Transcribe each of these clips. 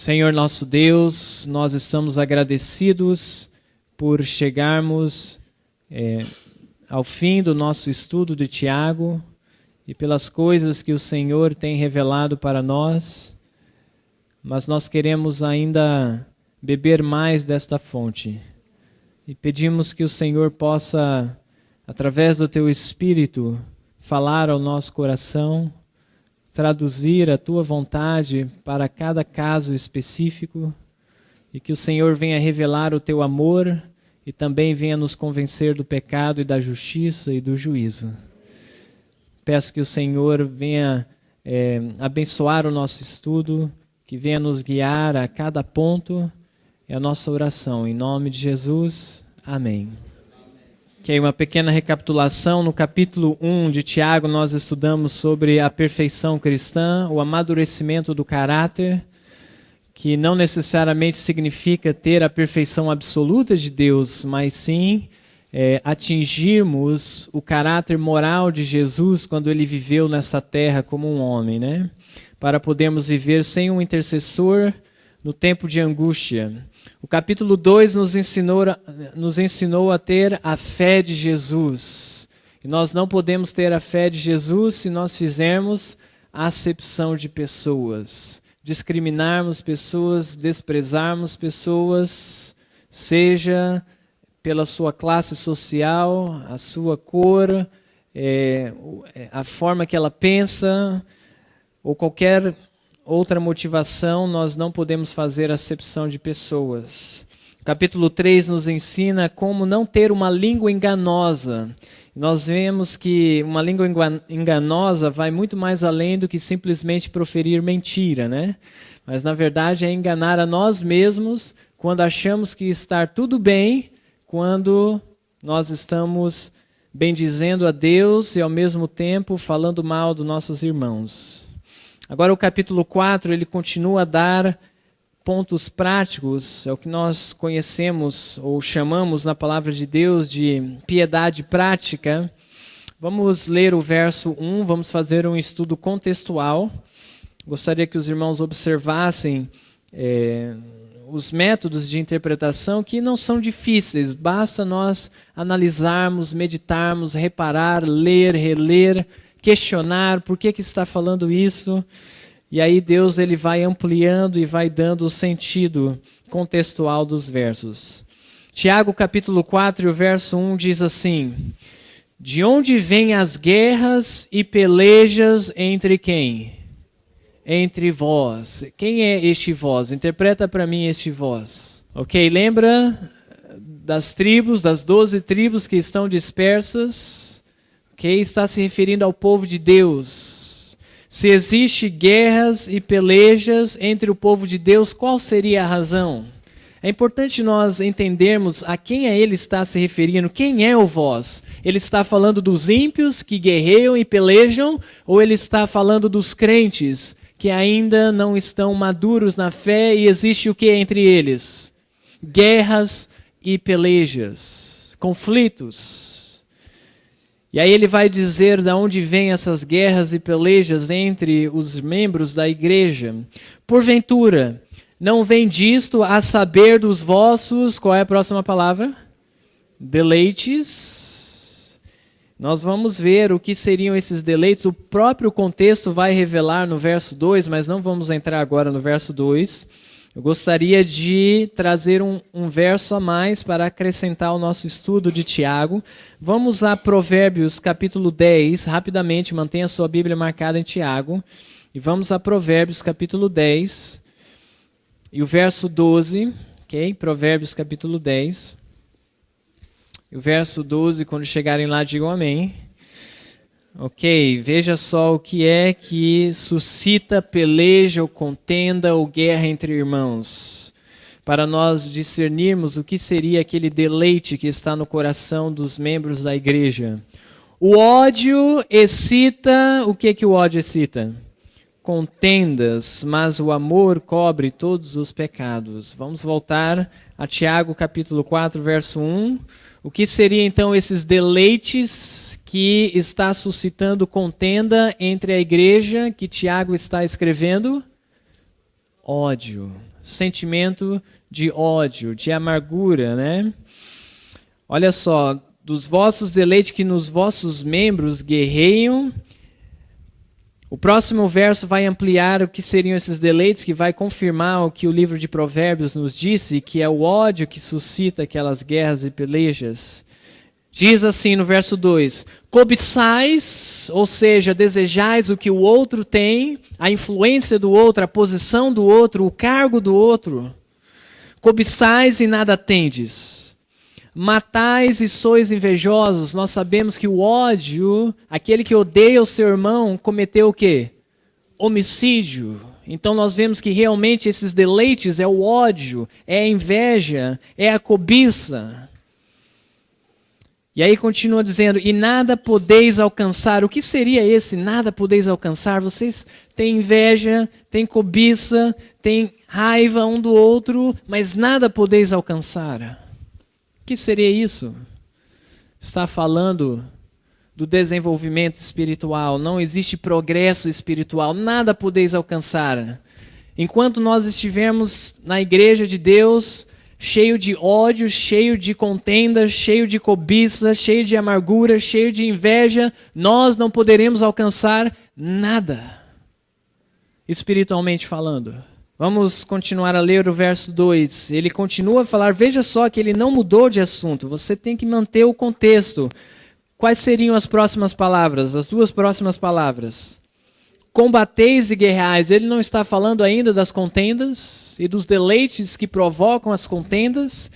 Senhor nosso Deus, nós estamos agradecidos por chegarmos ao fim do nosso estudo de Tiago e pelas coisas que o Senhor tem revelado para nós, mas nós queremos ainda beber mais desta fonte e pedimos que o Senhor possa, através do Teu Espírito, falar ao nosso coração, traduzir a Tua vontade para cada caso específico e que o Senhor venha revelar o Teu amor e também venha nos convencer do pecado e da justiça e do juízo. Peço que o Senhor venha abençoar o nosso estudo, que venha nos guiar a cada ponto. É a nossa oração. Em nome de Jesus. Amém. Ok, uma pequena recapitulação. No capítulo 1 de Tiago, nós estudamos sobre a perfeição cristã, o amadurecimento do caráter, que não necessariamente significa ter a perfeição absoluta de Deus, mas sim atingirmos o caráter moral de Jesus quando ele viveu nessa terra como um homem, né? Para podermos viver sem um intercessor no tempo de angústia. O capítulo 2 nos ensinou a ter a fé de Jesus. E nós não podemos ter a fé de Jesus se nós fizermos acepção de pessoas, discriminarmos pessoas, desprezarmos pessoas, seja pela sua classe social, a sua cor, a forma que ela pensa, ou qualquer outra motivação, nós não podemos fazer acepção de pessoas. O capítulo 3 nos ensina como não ter uma língua enganosa. Nós vemos que uma língua enganosa vai muito mais além do que simplesmente proferir mentira, né? Mas, na verdade, é enganar a nós mesmos quando achamos que está tudo bem, quando nós estamos bendizendo a Deus e, ao mesmo tempo, falando mal dos nossos irmãos. Agora o capítulo 4, ele continua a dar pontos práticos, é o que nós conhecemos ou chamamos na palavra de Deus de piedade prática. Vamos ler o verso 1, vamos fazer um estudo contextual. Gostaria que os irmãos observassem os métodos de interpretação que não são difíceis, basta nós analisarmos, meditarmos, reparar, ler, reler, questionar por que está falando isso, e aí Deus ele vai ampliando e vai dando o sentido contextual dos versos. Tiago capítulo 4, o verso 1 diz assim: de onde vêm as guerras e pelejas entre quem? Entre vós. Quem é este vós? Interpreta para mim este vós. Ok, lembra das tribos, das 12 tribos que estão dispersas? Okay, está se referindo ao povo de Deus. Se existe guerras e pelejas entre o povo de Deus, qual seria a razão? É importante nós entendermos a quem ele está se referindo. Quem é o vós? Ele está falando dos ímpios que guerreiam e pelejam, ou ele está falando dos crentes que ainda não estão maduros na fé e existe o que entre eles? Guerras e pelejas, conflitos. E aí ele vai dizer de onde vêm essas guerras e pelejas entre os membros da igreja. Porventura, não vem disto a saber dos vossos, qual é a próxima palavra? Deleites. Nós vamos ver o que seriam esses deleites. O próprio contexto vai revelar no verso 2, mas não vamos entrar agora no verso 2. Eu gostaria de trazer um verso a mais para acrescentar ao nosso estudo de Tiago. Vamos a Provérbios capítulo 10, rapidamente, mantenha a sua Bíblia marcada em Tiago. E vamos a Provérbios capítulo 10 e o verso 12, ok? Provérbios capítulo 10. E o verso 12, quando chegarem lá, digam amém. Ok, veja só o que é que suscita peleja ou contenda ou guerra entre irmãos, para nós discernirmos o que seria aquele deleite que está no coração dos membros da igreja. O ódio excita, o que o ódio excita? Contendas, mas o amor cobre todos os pecados. Vamos voltar a Tiago capítulo 4, verso 1. O que seria então esses deleites que está suscitando contenda entre a igreja que Tiago está escrevendo? Ódio. sentimento de ódio, de amargura, né? Olha só, dos vossos deleites que nos vossos membros guerreiam. O próximo verso vai ampliar o que seriam esses deleites, que vai confirmar o que o livro de Provérbios nos disse, que é o ódio que suscita aquelas guerras e pelejas. Diz assim no verso 2: cobiçais, ou seja, desejais o que o outro tem, a influência do outro, a posição do outro, o cargo do outro. Cobiçais e nada tendes. Matais e sois invejosos. Nós sabemos que o ódio, aquele que odeia o seu irmão, cometeu o quê? Homicídio. Então nós vemos que realmente esses deleites é o ódio, é a inveja, é a cobiça. E aí continua dizendo, e nada podeis alcançar. O que seria esse nada podeis alcançar? Vocês têm inveja, têm cobiça, têm raiva um do outro, mas nada podeis alcançar. O que seria isso? Está falando do desenvolvimento espiritual. Não existe progresso espiritual. Nada podeis alcançar. Enquanto nós estivermos na igreja de Deus, cheio de ódio, cheio de contendas, cheio de cobiça, cheio de amargura, cheio de inveja, nós não poderemos alcançar nada, espiritualmente falando. Vamos continuar a ler o verso 2. Ele continua a falar, veja só que ele não mudou de assunto, você tem que manter o contexto. Quais seriam as próximas palavras, as duas próximas palavras? Combateis e guerreais. Ele não está falando ainda das contendas e dos deleites que provocam as contendas.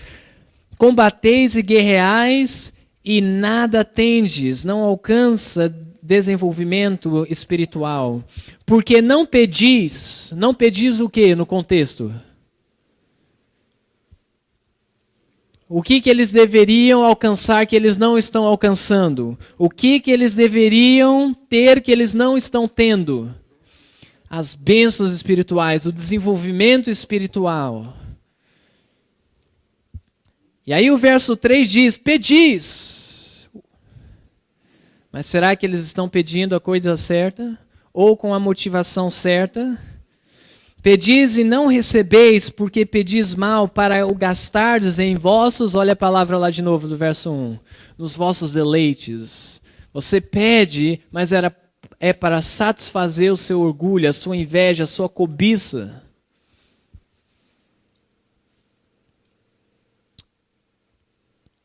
Combateis e guerreais e nada tendes, não alcança desenvolvimento espiritual. Porque não pedis o que no contexto? O que eles deveriam alcançar que eles não estão alcançando? O que eles deveriam ter que eles não estão tendo? As bênçãos espirituais, o desenvolvimento espiritual. E aí o verso 3 diz, pedis. Mas será que eles estão pedindo a coisa certa? Ou com a motivação certa? Pedis e não recebeis, porque pedis mal para o gastardes em vossos, olha a palavra lá de novo do verso 1, nos vossos deleites. Você pede, mas é para satisfazer o seu orgulho, a sua inveja, a sua cobiça.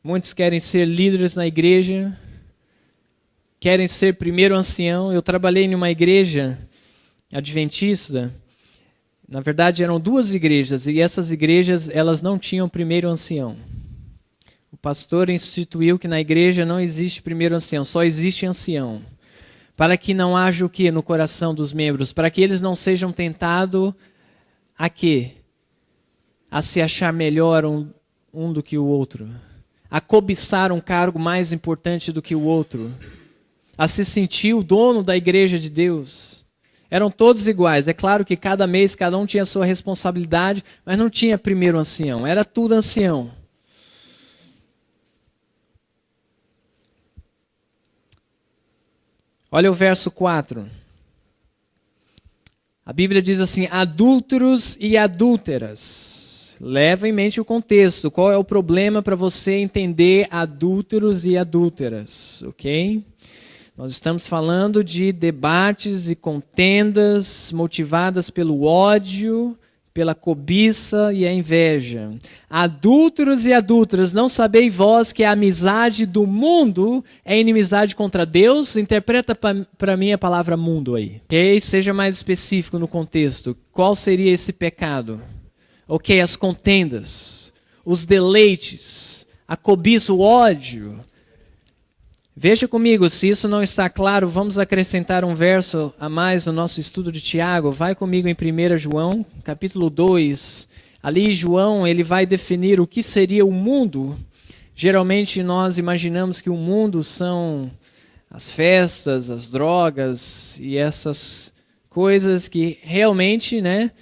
Muitos querem ser líderes na igreja, querem ser primeiro ancião. Eu trabalhei em uma igreja adventista. Na verdade, eram duas igrejas, e essas igrejas elas não tinham primeiro ancião. O pastor instituiu que na igreja não existe primeiro ancião, só existe ancião. Para que não haja o que no coração dos membros? Para que eles não sejam tentados a quê? A se achar melhor um do que o outro. A cobiçar um cargo mais importante do que o outro. A se sentir o dono da igreja de Deus. Eram todos iguais. É claro que cada mês cada um tinha a sua responsabilidade, mas não tinha primeiro ancião. Era tudo ancião. Olha o verso 4. A Bíblia diz assim, adúlteros e adúlteras. Leva em mente o contexto. Qual é o problema para você entender adúlteros e adúlteras, ok? Nós estamos falando de debates e contendas motivadas pelo ódio, pela cobiça e a inveja. Adúlteros e adúlteras, não sabeis vós que a amizade do mundo é inimizade contra Deus? Interpreta para mim a palavra mundo aí. Ok? Seja mais específico no contexto. Qual seria esse pecado? Ok, as contendas, os deleites, a cobiça, o ódio. Veja comigo, se isso não está claro, vamos acrescentar um verso a mais no nosso estudo de Tiago. Vai comigo em 1 João, capítulo 2. Ali João ele vai definir o que seria o mundo. Geralmente nós imaginamos que o mundo são as festas, as drogas e essas coisas que realmente, né,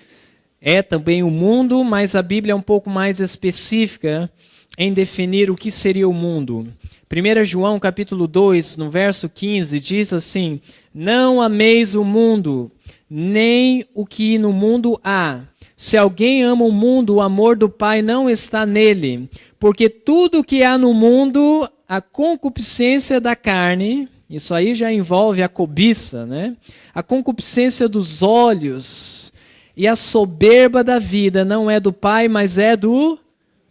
é também o mundo, mas a Bíblia é um pouco mais específica em definir o que seria o mundo. 1 João capítulo 2, no verso 15, diz assim, não ameis o mundo, nem o que no mundo há. Se alguém ama o mundo, o amor do Pai não está nele. Porque tudo que há no mundo, a concupiscência da carne, isso aí já envolve a cobiça, né? A concupiscência dos olhos e a soberba da vida não é do Pai, mas é do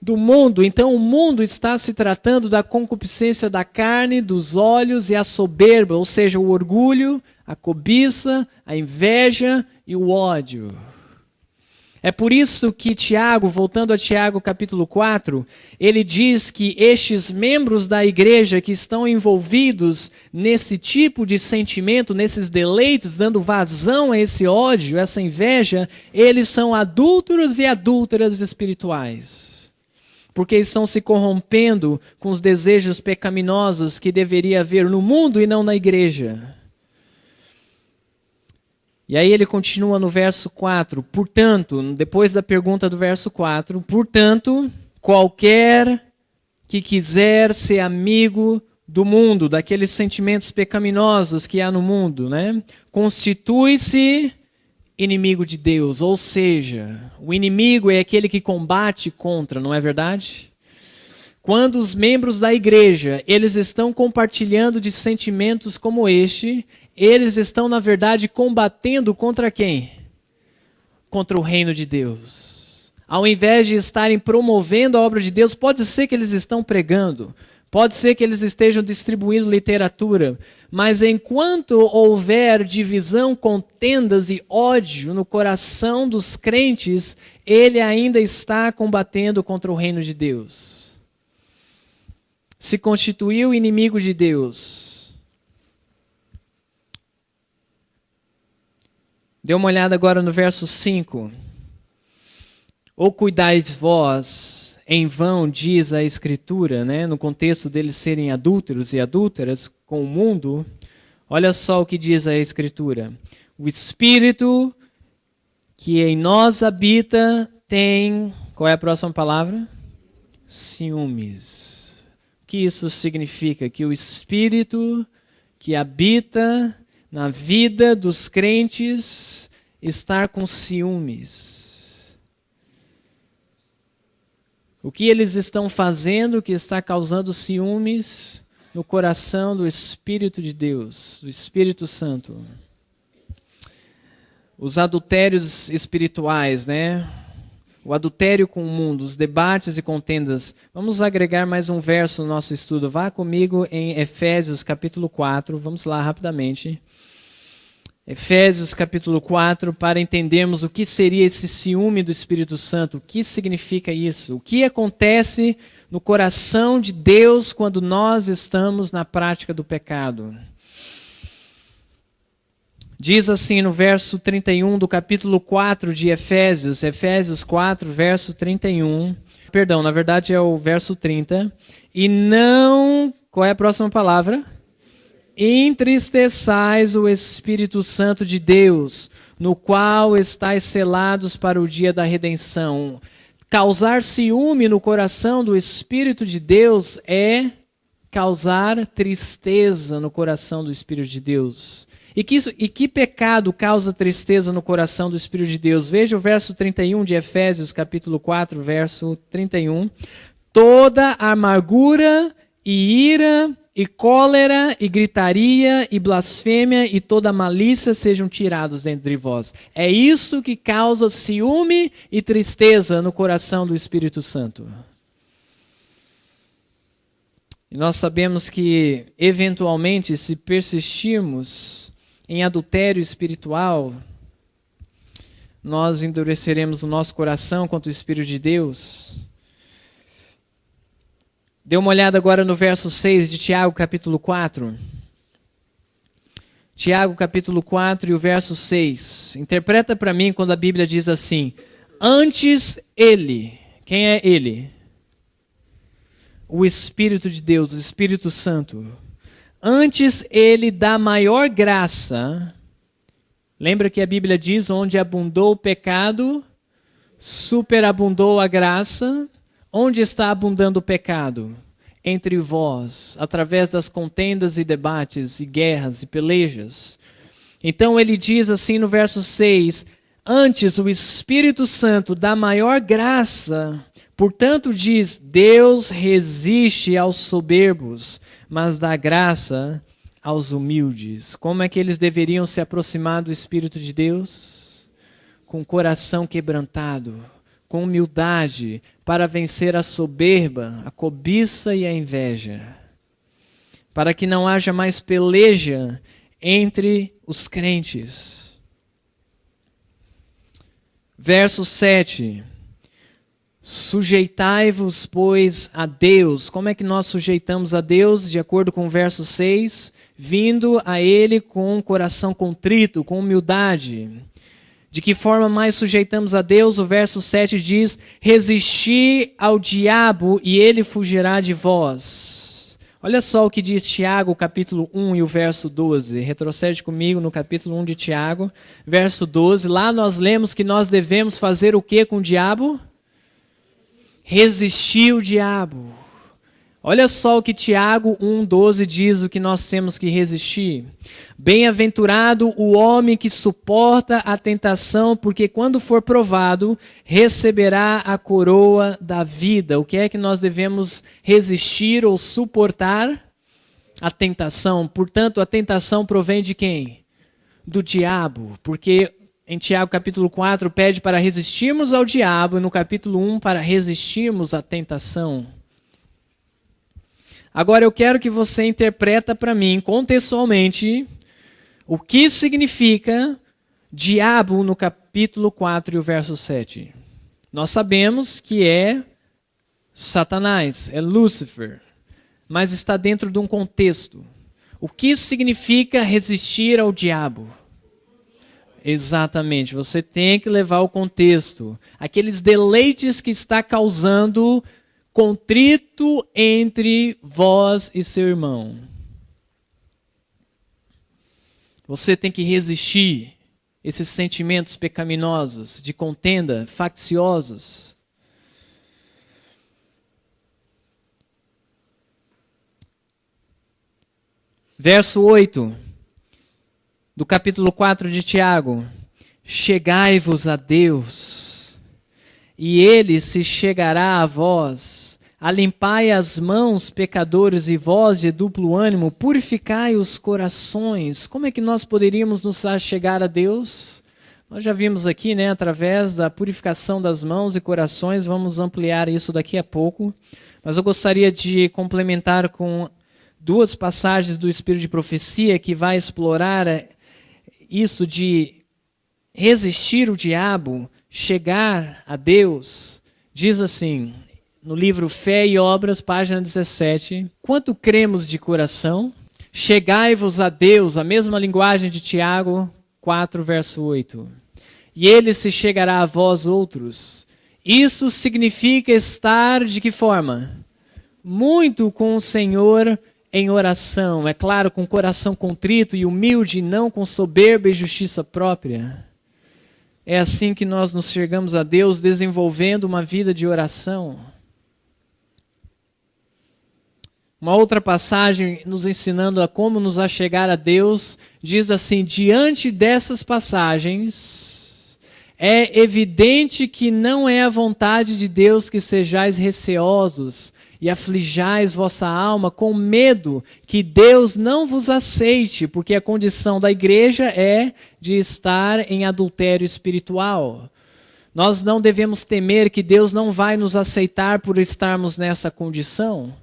mundo. Então o mundo está se tratando da concupiscência da carne, dos olhos e a soberba, ou seja, o orgulho, a cobiça, a inveja e o ódio. É por isso que Tiago, voltando a Tiago capítulo 4, ele diz que estes membros da igreja que estão envolvidos nesse tipo de sentimento, nesses deleites, dando vazão a esse ódio, essa inveja, eles são adúlteros e adúlteras espirituais. Porque estão se corrompendo com os desejos pecaminosos que deveria haver no mundo e não na igreja. E aí ele continua no verso 4, portanto, depois da pergunta do verso 4, portanto, qualquer que quiser ser amigo do mundo, daqueles sentimentos pecaminosos que há no mundo, né, constitui-se inimigo de Deus, ou seja, o inimigo é aquele que combate contra, não é verdade? Quando os membros da igreja, eles estão compartilhando de sentimentos como este, eles estão, na verdade, combatendo contra quem? Contra o reino de Deus. Ao invés de estarem promovendo a obra de Deus, pode ser que eles estão pregando, pode ser que eles estejam distribuindo literatura, mas enquanto houver divisão, contendas e ódio no coração dos crentes, ele ainda está combatendo contra o reino de Deus. Se constituiu inimigo de Deus. Dê uma olhada agora no verso 5. Ou cuidais vós, em vão, diz a Escritura, né? No contexto deles serem adúlteros e adúlteras com o mundo. Olha só o que diz a Escritura. O Espírito que em nós habita tem... Qual é a próxima palavra? Ciúmes. O que isso significa? Que o Espírito que habita na vida dos crentes está com ciúmes. O que eles estão fazendo que está causando ciúmes no coração do Espírito de Deus, do Espírito Santo? Os adultérios espirituais, né? O adultério com o mundo, os debates e contendas. Vamos agregar mais um verso no nosso estudo. Vá comigo em Efésios capítulo 4. Vamos lá rapidamente. Efésios capítulo 4, para entendermos o que seria esse ciúme do Espírito Santo. O que significa isso? O que acontece no coração de Deus quando nós estamos na prática do pecado? Diz assim no verso 31 do capítulo 4 de Efésios, Efésios 4, verso 31. Perdão, na verdade é o verso 30. E não... Qual é a próxima palavra? Entristeçais o Espírito Santo de Deus, no qual estáis selados para o dia da redenção. Causar ciúme no coração do Espírito de Deus é causar tristeza no coração do Espírito de Deus. E que pecado causa tristeza no coração do Espírito de Deus? Veja o verso 31 de Efésios, capítulo 4, verso 31. Toda amargura e ira e cólera e gritaria e blasfêmia e toda malícia sejam tirados dentre vós. É isso que causa ciúme e tristeza no coração do Espírito Santo. E nós sabemos que, eventualmente, se persistirmos em adultério espiritual, nós endureceremos o nosso coração contra o Espírito de Deus. Dê uma olhada agora no verso 6 de Tiago, capítulo 4. Tiago, capítulo 4 e o verso 6. Interpreta para mim quando a Bíblia diz assim: antes ele. Quem é ele? O Espírito de Deus, o Espírito Santo. Antes ele dá maior graça. Lembra que a Bíblia diz: onde abundou o pecado, superabundou a graça. Onde está abundando o pecado? Entre vós, através das contendas e debates, e guerras e pelejas. Então ele diz assim no verso 6, Antes, o Espírito Santo dá maior graça. Portanto, diz, Deus resiste aos soberbos, mas dá graça aos humildes. Como é que eles deveriam se aproximar do Espírito de Deus? Com o coração quebrantado, com humildade, para vencer a soberba, a cobiça e a inveja. Para que não haja mais peleja entre os crentes. Verso 7. Sujeitai-vos, pois, a Deus. Como é que nós sujeitamos a Deus? De acordo com o verso 6, vindo a Ele com um coração contrito, com humildade. De que forma mais sujeitamos a Deus? O verso 7 diz, resisti ao diabo e ele fugirá de vós. Olha só o que diz Tiago, capítulo 1 e o verso 12. Retrocede comigo no capítulo 1 de Tiago, verso 12. Lá nós lemos que nós devemos fazer o que com o diabo? Resistir o diabo. Olha só o que Tiago 1,12 diz o que nós temos que resistir. Bem-aventurado o homem que suporta a tentação, porque quando for provado, receberá a coroa da vida. O que é que nós devemos resistir ou suportar? A tentação. Portanto, a tentação provém de quem? Do diabo. Porque em Tiago capítulo 4 pede para resistirmos ao diabo, e no capítulo 1 para resistirmos à tentação. Agora eu quero que você interpreta para mim, contextualmente, o que significa diabo no capítulo 4 e o verso 7. Nós sabemos que é Satanás, é Lúcifer, mas está dentro de um contexto. O que significa resistir ao diabo? Exatamente, você tem que levar o contexto. Aqueles deleites que está causando contrito entre vós e seu irmão. Você tem que resistir esses sentimentos pecaminosos, de contenda, facciosos. Verso 8 do capítulo 4 de Tiago. Chegai-vos a Deus, e Ele se chegará a vós. Alimpai as mãos, pecadores, e vós de duplo ânimo, purificai os corações. Como é que nós poderíamos nos chegar a Deus? Nós já vimos aqui, né, através da purificação das mãos e corações, vamos ampliar isso daqui a pouco. Mas eu gostaria de complementar com duas passagens do Espírito de Profecia que vai explorar isso de resistir o diabo, chegar a Deus. Diz assim, no livro Fé e Obras, página 17, quanto cremos de coração, chegai-vos a Deus, a mesma linguagem de Tiago 4, verso 8. E Ele se chegará a vós outros. Isso significa estar de que forma? Muito com o Senhor em oração, é claro, com coração contrito e humilde, não com soberba e justiça própria. É assim que nós nos chegamos a Deus, desenvolvendo uma vida de oração. Uma outra passagem nos ensinando a como nos achegar a Deus, diz assim, diante dessas passagens, é evidente que não é a vontade de Deus que sejais receosos e aflijais vossa alma com medo que Deus não vos aceite, porque a condição da igreja é de estar em adultério espiritual. Nós não devemos temer que Deus não vai nos aceitar por estarmos nessa condição,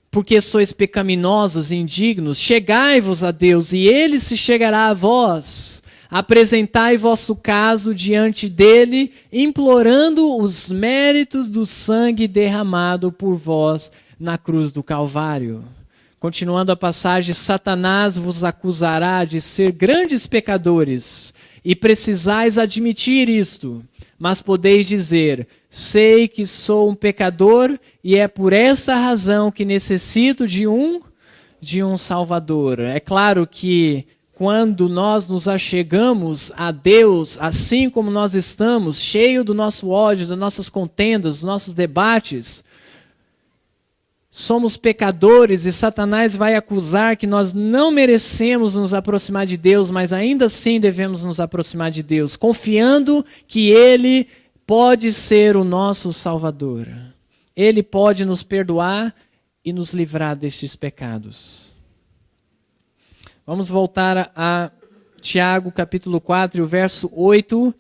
porque sois pecaminosos e indignos. Chegai-vos a Deus e Ele se chegará a vós. Apresentai vosso caso diante dele, implorando os méritos do sangue derramado por vós na cruz do Calvário. Continuando a passagem, Satanás vos acusará de ser grandes pecadores, e precisais admitir isto, mas podeis dizer, sei que sou um pecador, e é por essa razão que necessito de um Salvador. É claro que quando nós nos achegamos a Deus, assim como nós estamos, cheio do nosso ódio, das nossas contendas, dos nossos debates, somos pecadores e Satanás vai acusar que nós não merecemos nos aproximar de Deus, mas ainda assim devemos nos aproximar de Deus, confiando que Ele pode ser o nosso Salvador. Ele pode nos perdoar e nos livrar destes pecados. Vamos voltar a Tiago capítulo 4, o verso 8.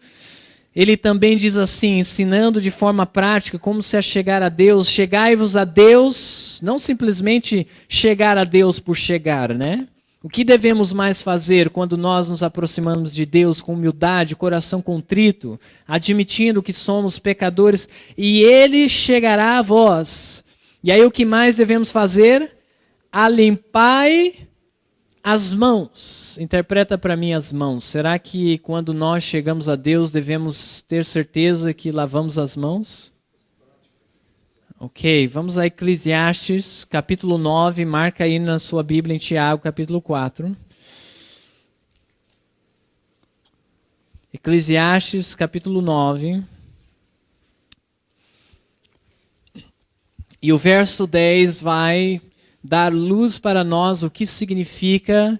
Ele também diz assim, ensinando de forma prática como se achegar a Deus. Chegai-vos a Deus, não simplesmente chegar a Deus por chegar, né? O que devemos mais fazer quando nós nos aproximamos de Deus com humildade, coração contrito, admitindo que somos pecadores, e Ele chegará a vós. E aí o que mais devemos fazer? Alimpai as mãos. Interpreta para mim as mãos. Será que quando nós chegamos a Deus devemos ter certeza que lavamos as mãos? Ok, vamos a Eclesiastes, capítulo 9, marca aí na sua Bíblia em Tiago, capítulo 4. Eclesiastes, capítulo 9. E o verso 10 vai dar luz para nós o que significa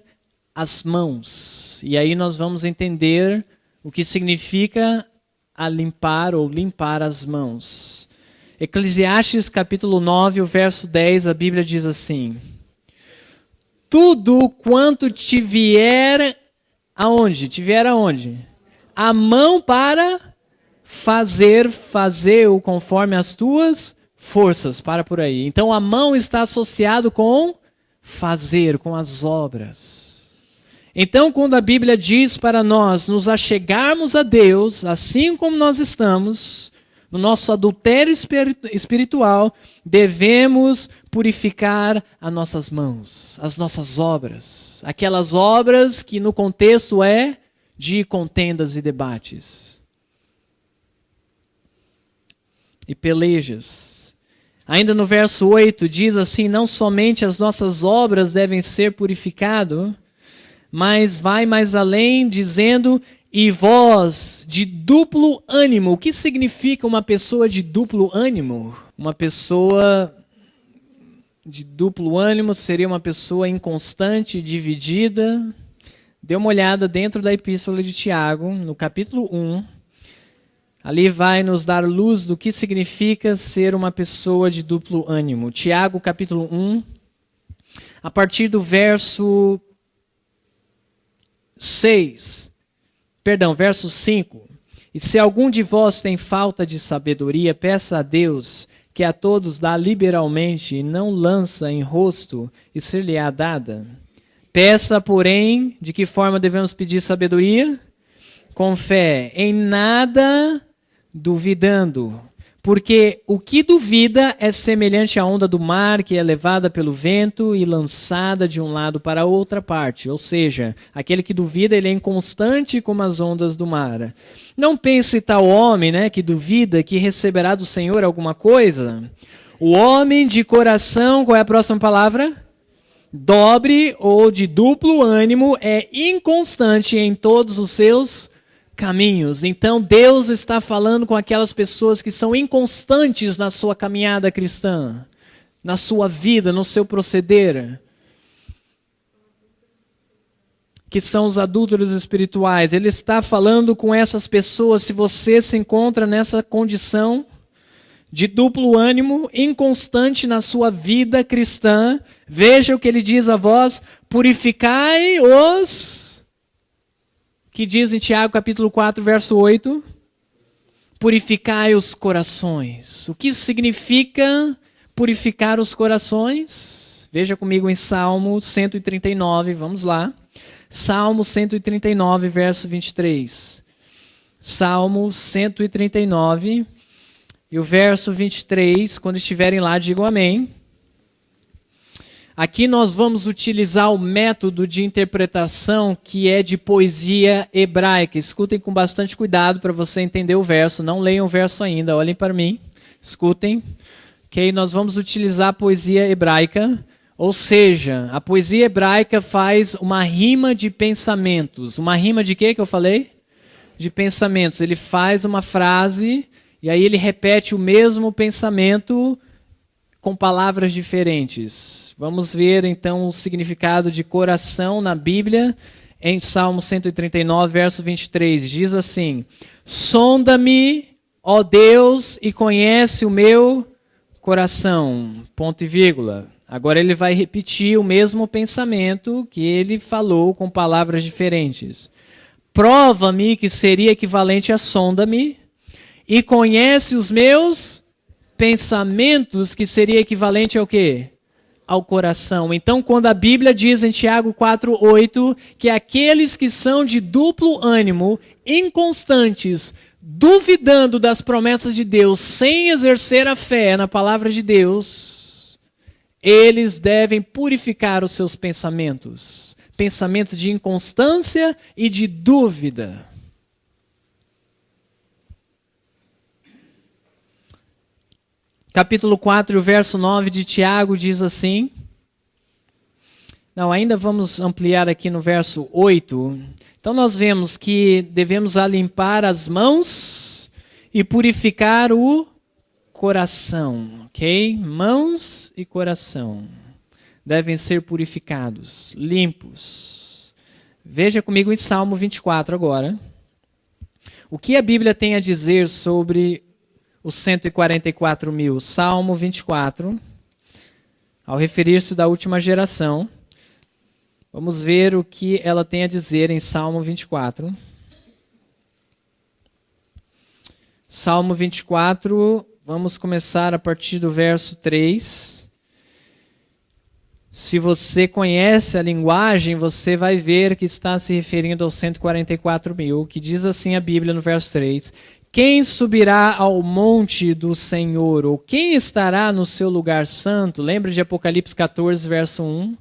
as mãos. E aí nós vamos entender o que significa limpar ou limpar as mãos. Eclesiastes capítulo 9, o verso 10, a Bíblia diz assim: tudo quanto te vier aonde? Te vier aonde? A mão para fazer-o conforme as tuas forças, para por aí. Então a mão está associado com fazer, com as obras. Então quando a Bíblia diz para nós nos achegarmos a Deus, assim como nós estamos, no nosso adultério espiritual, devemos purificar as nossas mãos, as nossas obras. Aquelas obras que no contexto é de contendas e debates. E pelejas. Ainda no verso 8 diz assim, não somente as nossas obras devem ser purificadas, mas vai mais além dizendo, e vós de duplo ânimo. O que significa uma pessoa de duplo ânimo? Uma pessoa de duplo ânimo seria uma pessoa inconstante, dividida. Dê uma olhada dentro da Epístola de Tiago, no capítulo 1. Ali vai nos dar luz do que significa ser uma pessoa de duplo ânimo. Tiago, capítulo 1, a partir do verso 5. E se algum de vós tem falta de sabedoria, peça a Deus, que a todos dá liberalmente e não lança em rosto, e ser-lhe-á dada. Peça, porém, de que forma devemos pedir sabedoria? Com fé, em nada duvidando. Porque o que duvida é semelhante à onda do mar, que é levada pelo vento e lançada de um lado para a outra parte. Ou seja, aquele que duvida, ele é inconstante como as ondas do mar. Não pense tal homem, que duvida, que receberá do Senhor alguma coisa. O homem de coração, qual é a próxima palavra? Dobre ou de duplo ânimo, é inconstante em todos os seus caminhos. Então Deus está falando com aquelas pessoas que são inconstantes na sua caminhada cristã, na sua vida, no seu proceder, que são os adúlteros espirituais. Ele está falando com essas pessoas. Se você se encontra nessa condição de duplo ânimo, inconstante na sua vida cristã, veja o que ele diz a vós: purificai os... que diz em Tiago capítulo 4, verso 8, purificai os corações. O que significa purificar os corações? Veja comigo em Salmo 139, vamos lá. Salmo 139, verso 23. Salmo 139, e o verso 23, quando estiverem lá, digam amém. Aqui nós vamos utilizar o método de interpretação que é de poesia hebraica. Escutem com bastante cuidado para você entender o verso. Não leiam o verso ainda, olhem para mim. Escutem. Ok, nós vamos utilizar a poesia hebraica. Ou seja, a poesia hebraica faz uma rima de pensamentos. Uma rima de quê que eu falei? De pensamentos. Ele faz uma frase e aí ele repete o mesmo pensamento com palavras diferentes. Vamos ver então o significado de coração na Bíblia. Em Salmo 139, verso 23, diz assim: sonda-me, ó Deus, e conhece o meu coração. Ponto e vírgula. Agora ele vai repetir o mesmo pensamento que ele falou com palavras diferentes. Prova-me, que seria equivalente a sonda-me, e conhece os meus pensamentos, que seria equivalente ao quê? Ao coração. Então, quando a Bíblia diz em Tiago 4:8 que aqueles que são de duplo ânimo, inconstantes, duvidando das promessas de Deus, sem exercer a fé na palavra de Deus, eles devem purificar os seus pensamentos. Pensamentos de inconstância e de dúvida. Capítulo 4, verso 9 de Tiago diz assim. Não, ainda vamos ampliar aqui no verso 8. Então nós vemos que devemos limpar as mãos e purificar o coração, ok? Mãos e coração devem ser purificados, limpos. Veja comigo em Salmo 24 agora. O que a Bíblia tem a dizer sobre os 144 mil? Salmo 24, ao referir-se da última geração. Vamos ver o que ela tem a dizer em Salmo 24. Salmo 24, vamos começar a partir do verso 3. Se você conhece a linguagem, você vai ver que está se referindo aos 144 mil, que diz assim a Bíblia no verso 3. Quem subirá ao monte do Senhor, ou quem estará no seu lugar santo? Lembra de Apocalipse 14, verso 1,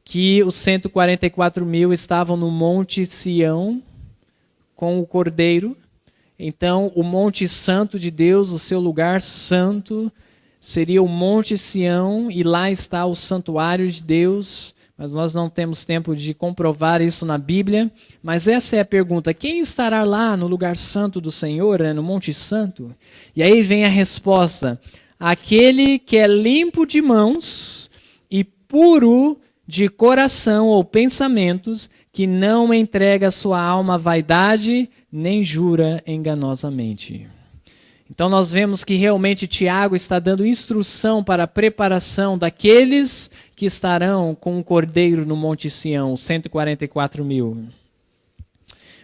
que os 144 mil estavam no monte Sião, com o Cordeiro. Então, o monte santo de Deus, o seu lugar santo, seria o monte Sião, e lá está o santuário de Deus, mas nós não temos tempo de comprovar isso na Bíblia. Mas essa é a pergunta: quem estará lá no lugar santo do Senhor, no Monte Santo? E aí vem a resposta: aquele que é limpo de mãos e puro de coração ou pensamentos, que não entrega sua alma à vaidade, nem jura enganosamente. Então nós vemos que realmente Tiago está dando instrução para a preparação daqueles que estarão com o Cordeiro no Monte Sião, 144 mil.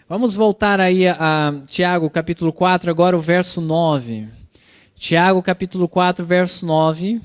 Vamos voltar aí a Tiago capítulo 4, agora o verso 9. Tiago capítulo 4, verso 9.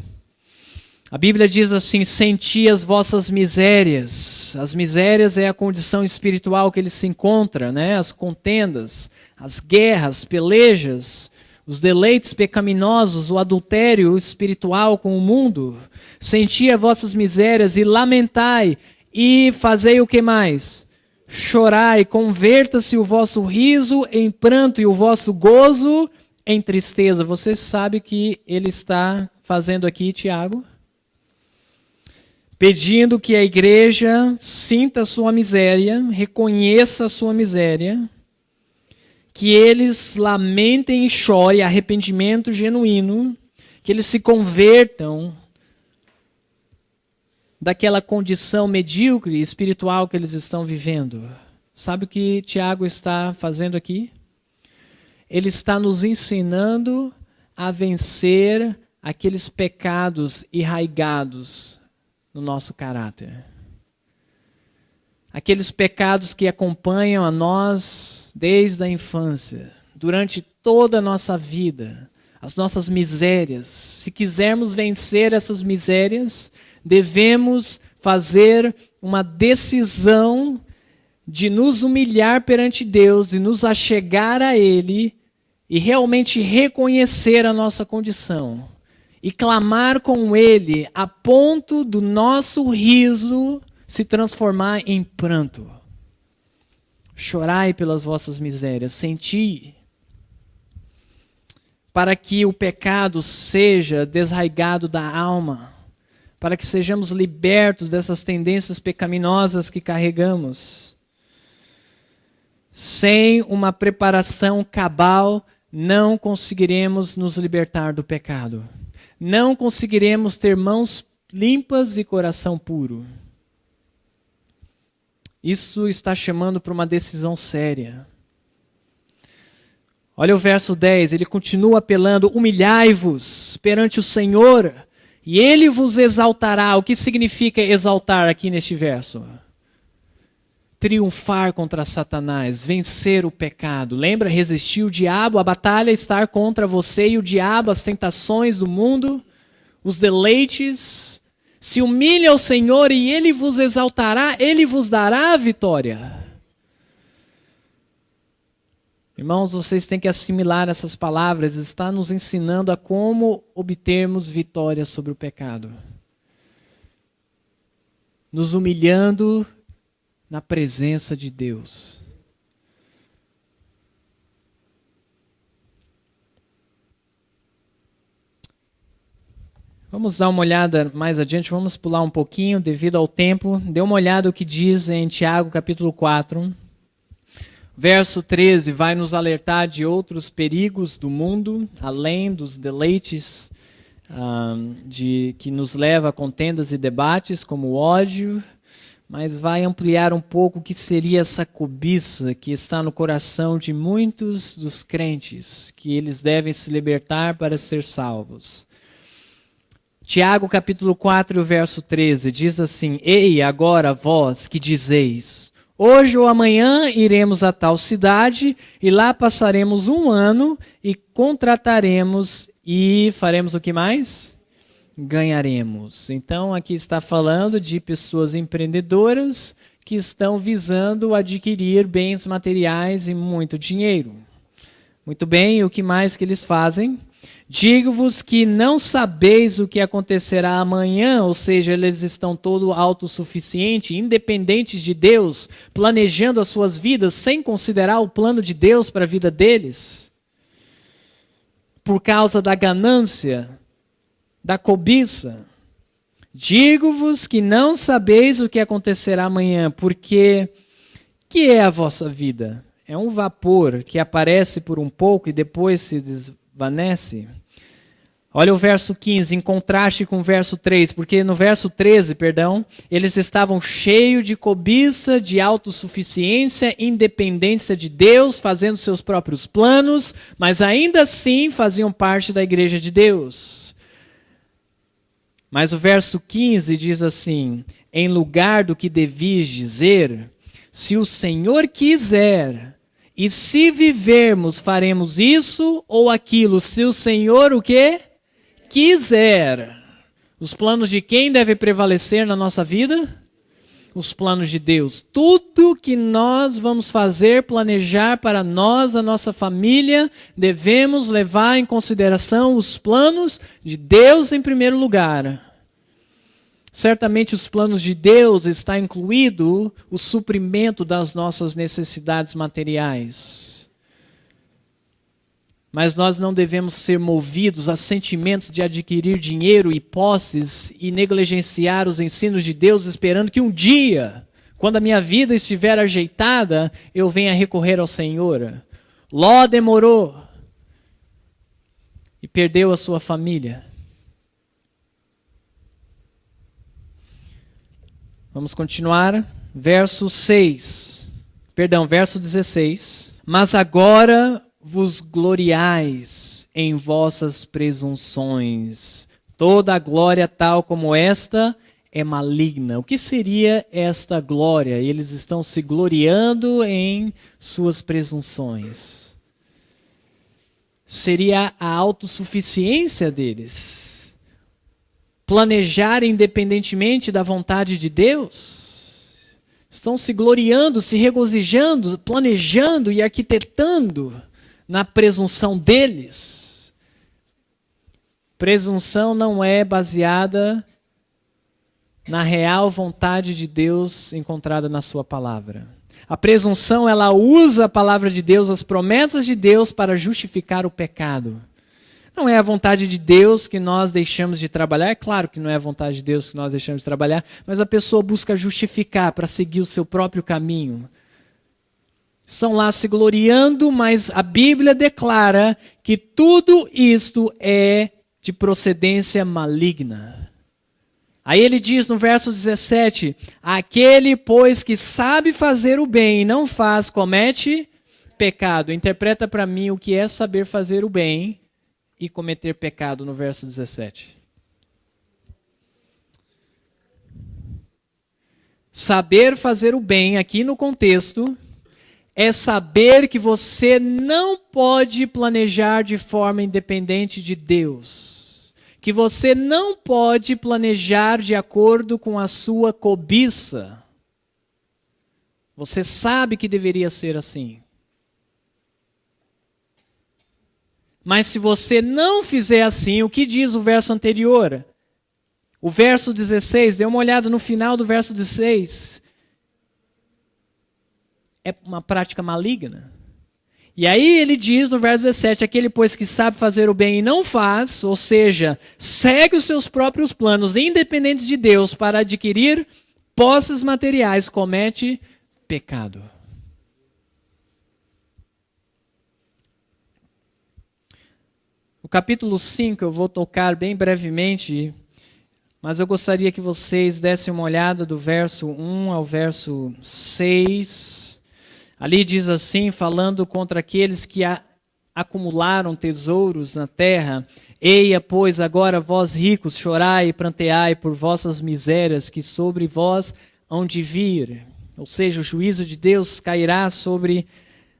A Bíblia diz assim: senti as vossas misérias. As misérias é a condição espiritual que ele se encontra, né? As contendas, as guerras, pelejas, os deleites pecaminosos, o adultério espiritual com o mundo. Senti as vossas misérias e lamentai, e fazei o que mais? Chorai, converta-se o vosso riso em pranto e o vosso gozo em tristeza. Você sabe o que ele está fazendo aqui, Tiago? Pedindo que a igreja sinta a sua miséria, reconheça a sua miséria, que eles lamentem e chorem, arrependimento genuíno, que eles se convertam daquela condição medíocre espiritual que eles estão vivendo. Sabe o que Tiago está fazendo aqui? Ele está nos ensinando a vencer aqueles pecados arraigados no nosso caráter. Aqueles pecados que acompanham a nós desde a infância, durante toda a nossa vida, as nossas misérias. Se quisermos vencer essas misérias, devemos fazer uma decisão de nos humilhar perante Deus, de nos achegar a Ele e realmente reconhecer a nossa condição e clamar com Ele a ponto do nosso riso se transformar em pranto. Chorai pelas vossas misérias, senti, para que o pecado seja desraigado da alma, para que sejamos libertos dessas tendências pecaminosas que carregamos. Sem uma preparação cabal, não conseguiremos nos libertar do pecado. não conseguiremos ter mãos limpas e coração puro. Isso está chamando para uma decisão séria. Olha o verso 10, ele continua apelando: humilhai-vos perante o Senhor, e Ele vos exaltará. O que significa exaltar aqui neste verso? Triunfar contra Satanás, vencer o pecado. Lembra? Resistir o diabo, a batalha está contra você e o diabo, as tentações do mundo, os deleites. Se humilhe ao Senhor e Ele vos exaltará, Ele vos dará a vitória. Irmãos, vocês têm que assimilar essas palavras, está nos ensinando a como obtermos vitória sobre o pecado. Nos humilhando na presença de Deus. Vamos dar uma olhada mais adiante, vamos pular um pouquinho devido ao tempo. Dê uma olhada o que diz em Tiago capítulo 4. Verso 13 vai nos alertar de outros perigos do mundo, além dos deleites que nos leva a contendas e debates, como o ódio, mas vai ampliar um pouco o que seria essa cobiça que está no coração de muitos dos crentes, que eles devem se libertar para ser salvos. Tiago capítulo 4, verso 13, diz assim: Ei, agora vós que dizeis, hoje ou amanhã iremos a tal cidade, e lá passaremos 1 ano, e contrataremos, e faremos o que mais? Ganharemos. Então aqui está falando de pessoas empreendedoras que estão visando adquirir bens materiais e muito dinheiro. Muito bem, e o que mais que eles fazem? Digo-vos que não sabeis o que acontecerá amanhã, ou seja, eles estão todo autossuficientes, independentes de Deus, planejando as suas vidas sem considerar o plano de Deus para a vida deles. Por causa da ganância, da cobiça. Digo-vos que não sabeis o que acontecerá amanhã, porque que é a vossa vida? É um vapor que aparece por um pouco e depois se desvanece. Olha o verso 15, em contraste com o verso 3, porque no verso 13, eles estavam cheios de cobiça, de autossuficiência, independência de Deus, fazendo seus próprios planos, mas ainda assim faziam parte da igreja de Deus. Mas o verso 15 diz assim: em lugar do que devias dizer, se o Senhor quiser, e se vivermos, faremos isso ou aquilo, se o Senhor o quê? Quiser. Os planos de quem deve prevalecer na nossa vida? Os planos de Deus. Tudo que nós vamos fazer, planejar para nós, a nossa família, devemos levar em consideração os planos de Deus em primeiro lugar. Certamente os planos de Deus está incluído o suprimento das nossas necessidades materiais. Mas nós não devemos ser movidos a sentimentos de adquirir dinheiro e posses e negligenciar os ensinos de Deus, esperando que um dia, quando a minha vida estiver ajeitada, eu venha recorrer ao Senhor. Ló demorou e perdeu a sua família. Vamos continuar. Verso 16. Mas agora vos gloriais em vossas presunções. Toda a glória tal como esta é maligna. O que seria esta glória? Eles estão se gloriando em suas presunções. Seria a autossuficiência deles. Planejar independentemente da vontade de Deus. Estão se gloriando, se regozijando, planejando e arquitetando na presunção deles. Presunção não é baseada na real vontade de Deus encontrada na sua palavra. A presunção, ela usa a palavra de Deus, as promessas de Deus para justificar o pecado. Não é a vontade de Deus que nós deixamos de trabalhar. É claro que não é a vontade de Deus que nós deixamos de trabalhar, mas a pessoa busca justificar para seguir o seu próprio caminho. Estão lá se gloriando, mas a Bíblia declara que tudo isto é de procedência maligna. Aí ele diz no verso 17, aquele, pois, que sabe fazer o bem e não faz, comete pecado. Interpreta para mim o que é saber fazer o bem e cometer pecado no verso 17. Saber fazer o bem, aqui no contexto, é saber que você não pode planejar de forma independente de Deus. Que você não pode planejar de acordo com a sua cobiça. Você sabe que deveria ser assim. Mas se você não fizer assim, o que diz o verso anterior? O verso 16, dê uma olhada no final do verso 16. É uma prática maligna. E aí ele diz no verso 17, aquele pois que sabe fazer o bem e não faz, ou seja, segue os seus próprios planos, independentes de Deus, para adquirir posses materiais, comete pecado. O capítulo 5 eu vou tocar bem brevemente, mas eu gostaria que vocês dessem uma olhada do verso 1 ao verso 6. Ali diz assim, falando contra aqueles que acumularam tesouros na terra: eia, pois, agora vós ricos, chorai e pranteai por vossas misérias que sobre vós hão de vir. Ou seja, o juízo de Deus cairá sobre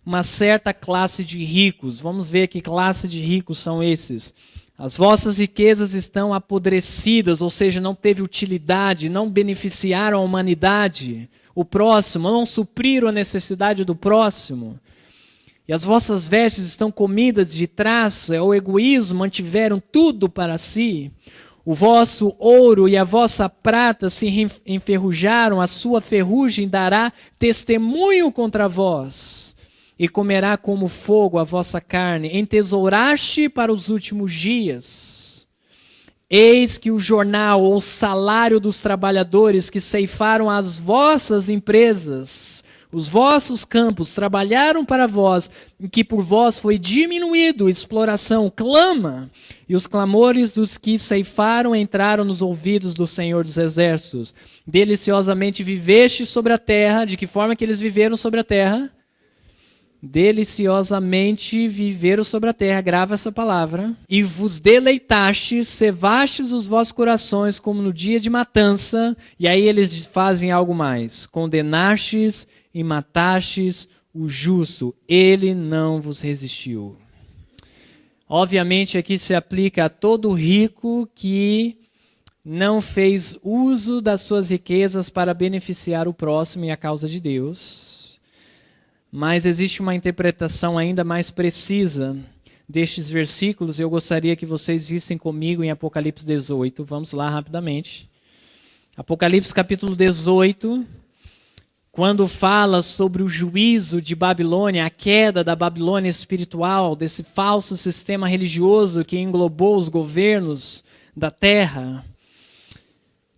uma certa classe de ricos. Vamos ver que classe de ricos são esses. As vossas riquezas estão apodrecidas, ou seja, não teve utilidade, não beneficiaram a humanidade, o próximo, não supriram a necessidade do próximo. E as vossas vestes estão comidas de traço, é o egoísmo, mantiveram tudo para si. O vosso ouro e a vossa prata se enferrujaram, a sua ferrugem dará testemunho contra vós. E comerá como fogo a vossa carne, entesouraste para os últimos dias. Eis que o jornal ou salário dos trabalhadores que ceifaram as vossas empresas, os vossos campos, trabalharam para vós, e que por vós foi diminuído, exploração, clama, e os clamores dos que ceifaram entraram nos ouvidos do Senhor dos Exércitos. Deliciosamente viveste sobre a terra. De que forma que eles viveram sobre a terra? Deliciosamente viveram sobre a terra, grava essa palavra, e vos deleitastes, cevastes os vossos corações como no dia de matança, e aí eles fazem algo mais, condenastes e matastes o justo, ele não vos resistiu. Obviamente aqui se aplica a todo rico que não fez uso das suas riquezas para beneficiar o próximo e a causa de Deus. Mas existe uma interpretação ainda mais precisa destes versículos. Eu gostaria que vocês vissem comigo em Apocalipse 18. Vamos lá rapidamente. Apocalipse capítulo 18, quando fala sobre o juízo de Babilônia, a queda da Babilônia espiritual, desse falso sistema religioso que englobou os governos da terra.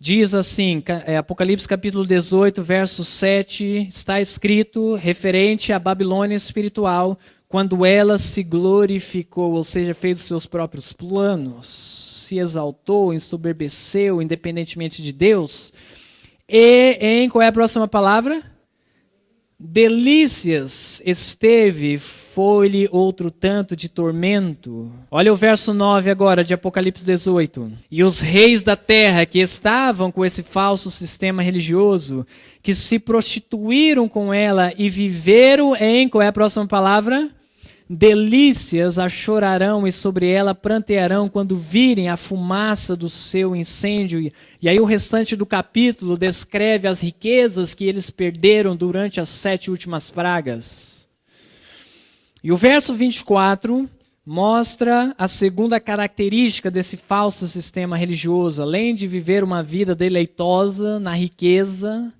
Diz assim, Apocalipse capítulo 18, verso 7, está escrito referente à Babilônia espiritual, quando ela se glorificou, ou seja, fez os seus próprios planos, se exaltou, ensoberbeceu, independentemente de Deus, e qual é a próxima palavra? Delícias esteve, foi-lhe outro tanto de tormento. Olha o verso 9 agora de Apocalipse 18. E os reis da terra que estavam com esse falso sistema religioso, que se prostituíram com ela e viveram em, qual é a próxima palavra? Delícias a chorarão e sobre ela prantearão quando virem a fumaça do seu incêndio. E aí o restante do capítulo descreve as riquezas que eles perderam durante as 7 últimas pragas. E o verso 24 mostra a segunda característica desse falso sistema religioso. Além de viver uma vida deleitosa na riqueza,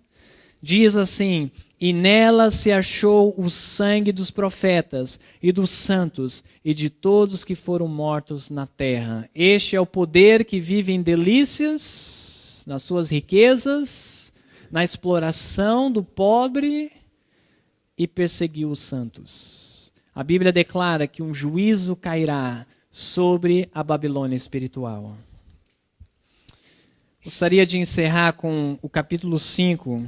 diz assim: e nela se achou o sangue dos profetas e dos santos e de todos que foram mortos na terra. Este é o poder que vive em delícias, nas suas riquezas, na exploração do pobre e perseguiu os santos. A Bíblia declara que um juízo cairá sobre a Babilônia espiritual. Gostaria de encerrar com o capítulo 5.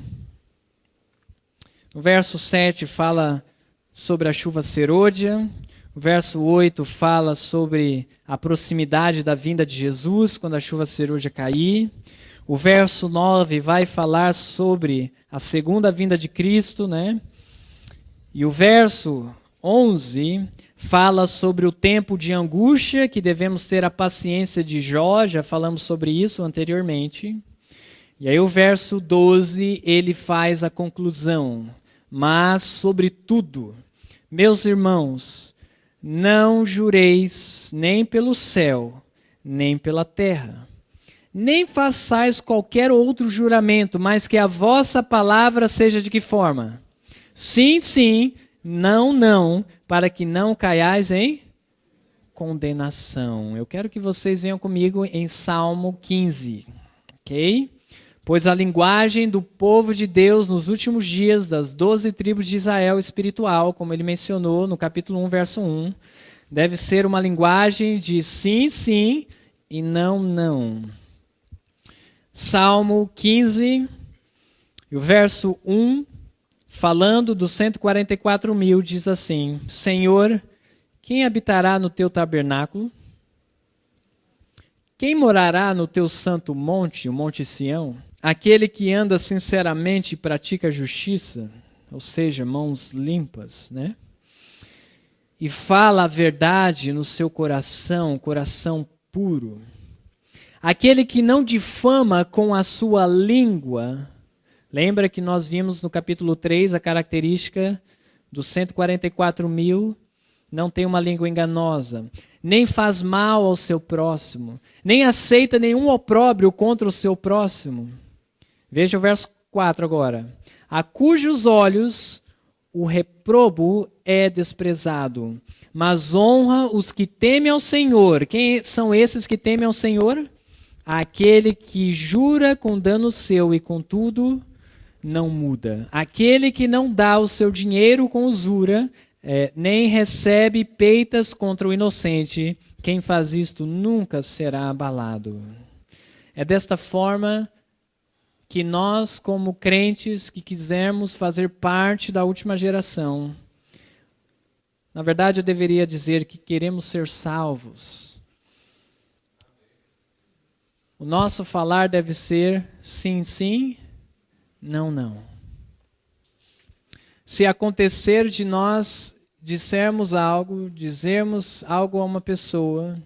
No verso 7 fala sobre a chuva serôdia. O verso 8 fala sobre a proximidade da vinda de Jesus, quando a chuva serôdia cair. O verso 9 vai falar sobre a segunda vinda de Cristo, né? E o verso 11 fala sobre o tempo de angústia, que devemos ter a paciência de Jó, já falamos sobre isso anteriormente. E aí o verso 12, ele faz a conclusão. Mas, sobretudo, meus irmãos, não jureis nem pelo céu, nem pela terra, nem façais qualquer outro juramento, mas que a vossa palavra seja de que forma? Sim, sim, não, não, para que não caiais em condenação. Eu quero que vocês venham comigo em Salmo 15, ok? Pois a linguagem do povo de Deus nos últimos dias das 12 tribos de Israel espiritual, como ele mencionou no capítulo 1, verso 1, deve ser uma linguagem de sim, sim e não, não. Salmo 15, o verso 1, falando dos 144.000, diz assim: Senhor, quem habitará no teu tabernáculo? Quem morará no teu santo monte, o Monte Sião? Aquele que anda sinceramente e pratica justiça, ou seja, mãos limpas, né? E fala a verdade no seu coração, coração puro. Aquele que não difama com a sua língua. Lembra que nós vimos no capítulo 3 a característica dos 144.000, não tem uma língua enganosa, nem faz mal ao seu próximo, nem aceita nenhum opróbrio contra o seu próximo. Veja o verso 4 agora. A cujos olhos o reprobo é desprezado, mas honra os que temem ao Senhor. Quem são esses que temem ao Senhor? Aquele que jura com dano seu e contudo não muda. Aquele que não dá o seu dinheiro com usura, nem recebe peitas contra o inocente. Quem faz isto nunca será abalado. É desta forma que nós, como crentes que quisermos fazer parte da última geração, na verdade eu deveria dizer que queremos ser salvos. O nosso falar deve ser sim, sim, não, não. Se acontecer de nós dizermos algo a uma pessoa,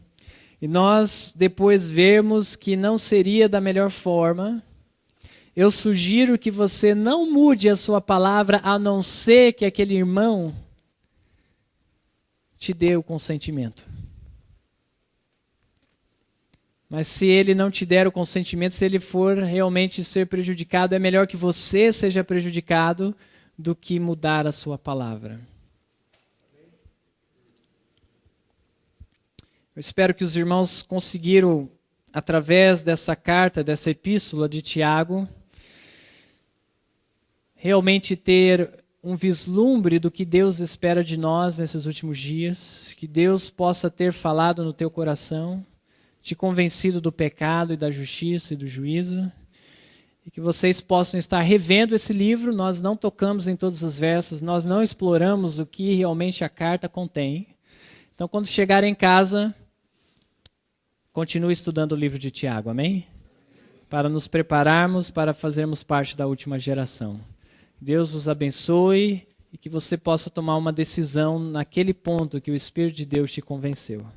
e nós depois vermos que não seria da melhor forma, eu sugiro que você não mude a sua palavra, a não ser que aquele irmão te dê o consentimento. Mas se ele não te der o consentimento, se ele for realmente ser prejudicado, é melhor que você seja prejudicado do que mudar a sua palavra. Eu espero que os irmãos conseguiram, através dessa carta, dessa epístola de Tiago, realmente ter um vislumbre do que Deus espera de nós nesses últimos dias, que Deus possa ter falado no teu coração, te convencido do pecado e da justiça e do juízo, e que vocês possam estar revendo esse livro. Nós não tocamos em todos os versos, nós não exploramos o que realmente a carta contém. Então, quando chegarem em casa, continue estudando o livro de Tiago, amém? Para nos prepararmos para fazermos parte da última geração. Deus vos abençoe e que você possa tomar uma decisão naquele ponto que o Espírito de Deus te convenceu.